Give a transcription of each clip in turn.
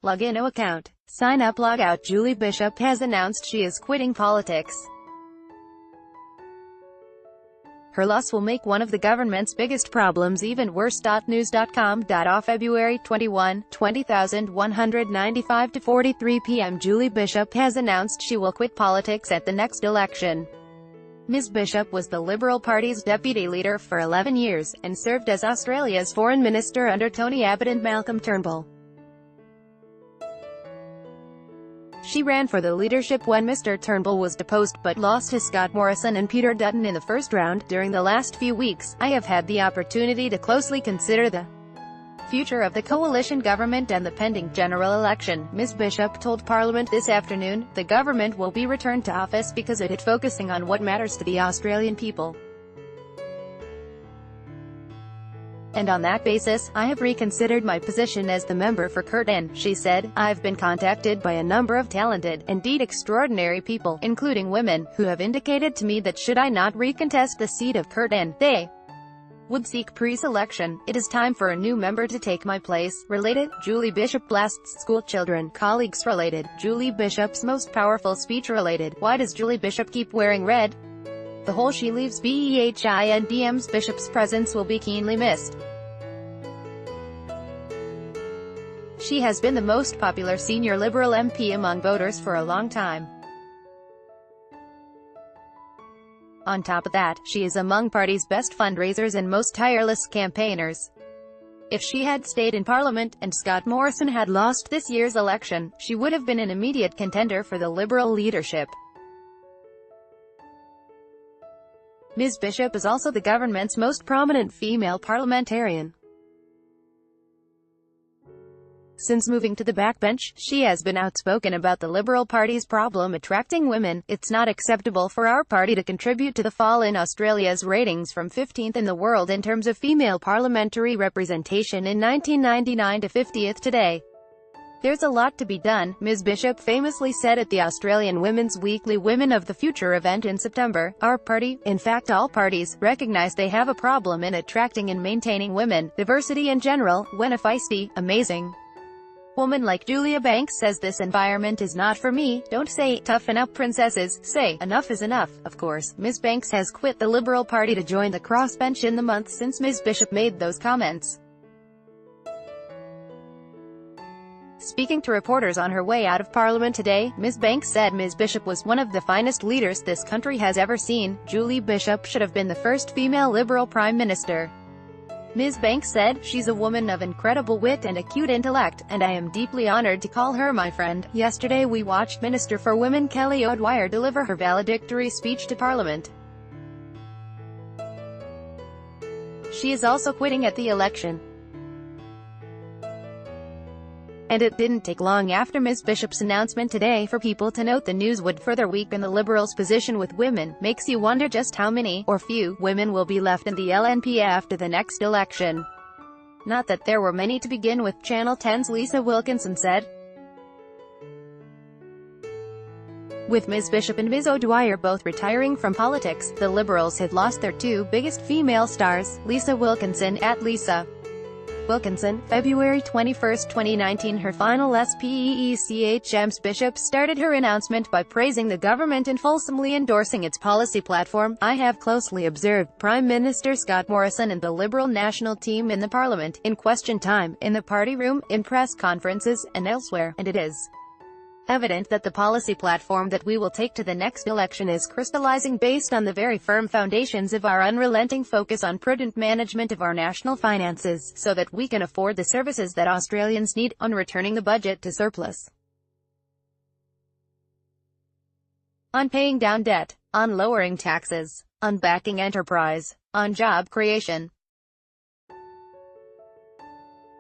Log inNo account. Sign up, log out. Julie Bishop has announced she is quitting politics. Her loss will make one of the government's biggest problems even worse. News.com. auFebruary 21, 20,195 to 43 p.m. Julie Bishop has announced she will quit politics at the next election. Ms. Bishop was the Liberal Party's deputy leader for 11 years, and served as Australia's foreign minister under Tony Abbott and Malcolm Turnbull. She ran for the leadership when Mr. Turnbull was deposed, but lost to Scott Morrison and Peter Dutton in the first round. During the last few weeks, I have had the opportunity to closely consider the future of the coalition government and the pending general election, Ms. Bishop told Parliament this afternoon. The government will be returned to office because it is focusing on what matters to the Australian people. And on that basis, I have reconsidered my position as the member for Curtin, she said. I've been contacted by a number of talented, indeed extraordinary people, including women, who have indicated to me that should I not recontest the seat of Curtin, they would seek pre-selection. It is time for a new member to take my place. Related, Julie Bishop blasts school children, colleagues. Related, Julie Bishop's most powerful speech. Related, why does Julie Bishop keep wearing red? The hole she leaves behind. DMs. Bishop's presence will be keenly missed. She has been the most popular senior Liberal MP among voters for a long time. On top of that, she is among party's best fundraisers and most tireless campaigners. If she had stayed in Parliament, and Scott Morrison had lost this year's election, she would have been an immediate contender for the Liberal leadership. Ms. Bishop is also the government's most prominent female parliamentarian. Since moving to the backbench, she has been outspoken about the Liberal Party's problem attracting women. It's not acceptable for our party to contribute to the fall in Australia's ratings from 15th in the world in terms of female parliamentary representation in 1999 to 50th today. There's a lot to be done, Ms. Bishop famously said at the Australian Women's Weekly Women of the Future event in September. Our party, in fact all parties, recognize they have a problem in attracting and maintaining women, diversity in general, when a feisty, amazing woman like Julia Banks says this environment is not for me. Don't say, toughen up princesses, say, enough is enough. Of course, Ms. Banks has quit the Liberal Party to join the crossbench in the month since Ms. Bishop made those comments. Speaking to reporters on her way out of Parliament today, Ms. Banks said Ms. Bishop was one of the finest leaders this country has ever seen. Julie Bishop should have been the first female Liberal Prime Minister. Ms. Banks said, she's a woman of incredible wit and acute intellect, and I am deeply honored to call her my friend. Yesterday we watched Minister for Women Kelly O'Dwyer deliver her valedictory speech to Parliament. She is also quitting at the election. And it didn't take long after Ms. Bishop's announcement today for people to note the news would further weaken the Liberals' position with women. Makes you wonder just how many, or few, women will be left in the LNP after the next election. Not that there were many to begin with, Channel 10's Lisa Wilkinson said. With Ms. Bishop and Ms. O'Dwyer both retiring from politics, the Liberals have lost their two biggest female stars. Lisa Wilkinson at Lisa Wilkinson, February 21, 2019. Her final SPEECHM's Bishop started her announcement by praising the government and fulsomely endorsing its policy platform. I have closely observed Prime Minister Scott Morrison and the Liberal national team in the Parliament, in question time, in the party room, in press conferences, and elsewhere, and it is evident that the policy platform that we will take to the next election is crystallizing based on the very firm foundations of our unrelenting focus on prudent management of our national finances, so that we can afford the services that Australians need, on returning the budget to surplus, on paying down debt, on lowering taxes, on backing enterprise, on job creation,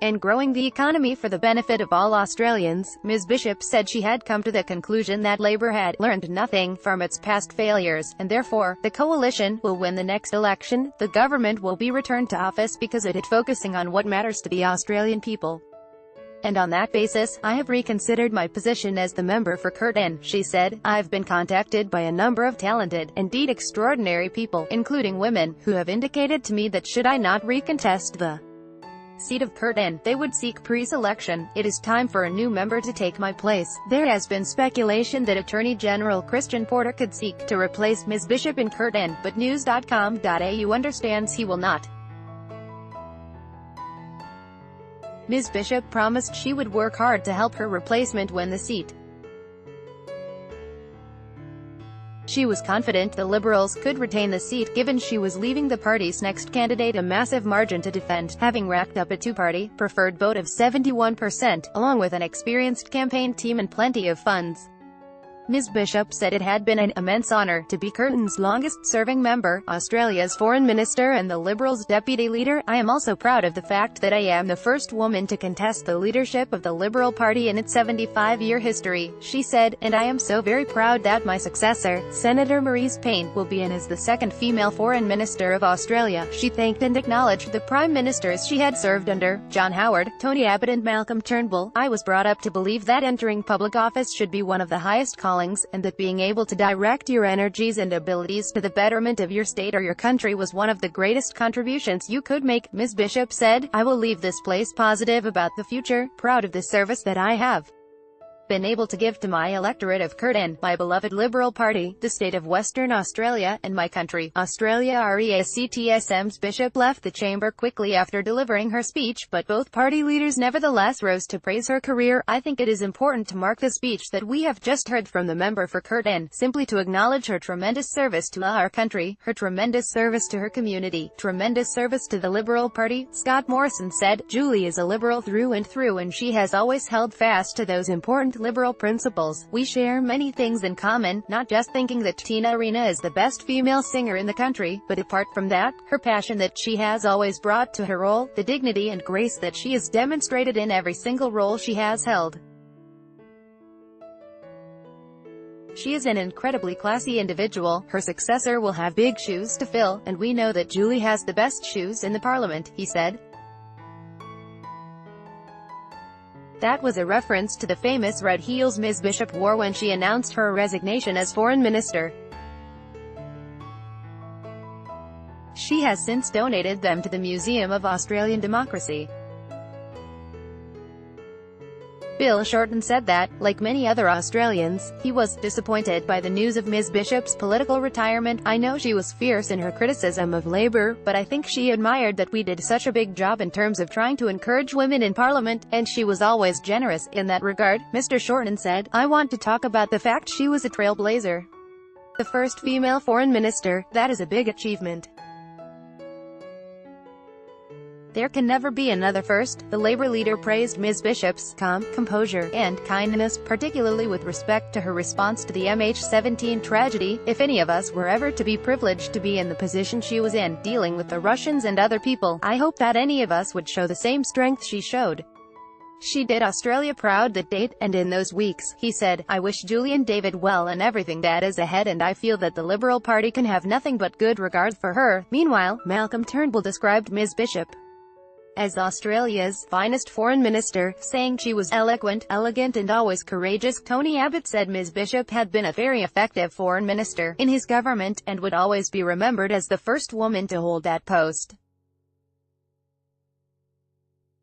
and growing the economy for the benefit of all Australians. Ms. Bishop said she had come to the conclusion that Labor had learned nothing from its past failures, and therefore, the coalition will win the next election. The government will be returned to office because it is focusing on what matters to the Australian people. And on that basis, I have reconsidered my position as the member for Curtin, she said. I've been contacted by a number of talented, indeed extraordinary people, including women, who have indicated to me that should I not recontest the seat of Curtin, they would seek pre-selection. It is time for a new member to take my place. There has been speculation that Attorney General Christian Porter could seek to replace Ms. Bishop in Curtin, but news.com.au understands he will not. Ms. Bishop promised she would work hard to help her replacement win the seat. She was confident the Liberals could retain the seat given she was leaving the party's next candidate a massive margin to defend, having racked up a two-party, preferred vote of 71%, along with an experienced campaign team and plenty of funds. Ms. Bishop said it had been an immense honor to be Curtin's longest-serving member, Australia's foreign minister and the Liberals' deputy leader. I am also proud of the fact that I am the first woman to contest the leadership of the Liberal Party in its 75-year history, she said, and I am so very proud that my successor, Senator Marise Payne, will be in as the second female foreign minister of Australia. She thanked and acknowledged the prime ministers she had served under, John Howard, Tony Abbott and Malcolm Turnbull. I was brought up to believe that entering public office should be one of the highest callings, and that being able to direct your energies and abilities to the betterment of your state or your country was one of the greatest contributions you could make, Ms. Bishop said. I will leave this place positive about the future, proud of the service that I have been able to give to my electorate of Curtin, my beloved Liberal Party, the state of Western Australia, and my country, Australia. RESCTSM's Bishop left the chamber quickly after delivering her speech, but both party leaders nevertheless rose to praise her career. I think it is important to mark the speech that we have just heard from the member for Curtin, simply to acknowledge her tremendous service to our country, her tremendous service to her community, tremendous service to the Liberal Party, Scott Morrison said. Julie is a Liberal through and through, and she has always held fast to those important Liberal principles. We share many things in common, not just thinking that Tina Arena is the best female singer in the country, but apart from that, her passion that she has always brought to her role, the dignity and grace that she has demonstrated in every single role she has held. She is an incredibly classy individual. Her successor will have big shoes to fill, and we know that Julie has the best shoes in the parliament, he said. That was a reference to the famous red heels Ms. Bishop wore when she announced her resignation as foreign minister. She has since donated them to the Museum of Australian Democracy. Bill Shorten said that, like many other Australians, he was disappointed by the news of Ms. Bishop's political retirement. I know she was fierce in her criticism of Labor, but I think she admired that we did such a big job in terms of trying to encourage women in Parliament, and she was always generous in that regard, Mr. Shorten said. I want to talk about the fact she was a trailblazer. The first female foreign minister, that is a big achievement. There can never be another first. The Labour leader praised Ms. Bishop's calm, composure, and kindness, particularly with respect to her response to the MH17 tragedy. If any of us were ever to be privileged to be in the position she was in, dealing with the Russians and other people, I hope that any of us would show the same strength she showed. She did Australia proud that date, and in those weeks, he said, I wish Julie and David well and everything that is ahead, and I feel that the Liberal Party can have nothing but good regard for her. Meanwhile, Malcolm Turnbull described Ms. Bishop as Australia's finest foreign minister, saying she was eloquent, elegant and always courageous. Tony Abbott said Ms. Bishop had been a very effective foreign minister in his government, and would always be remembered as the first woman to hold that post.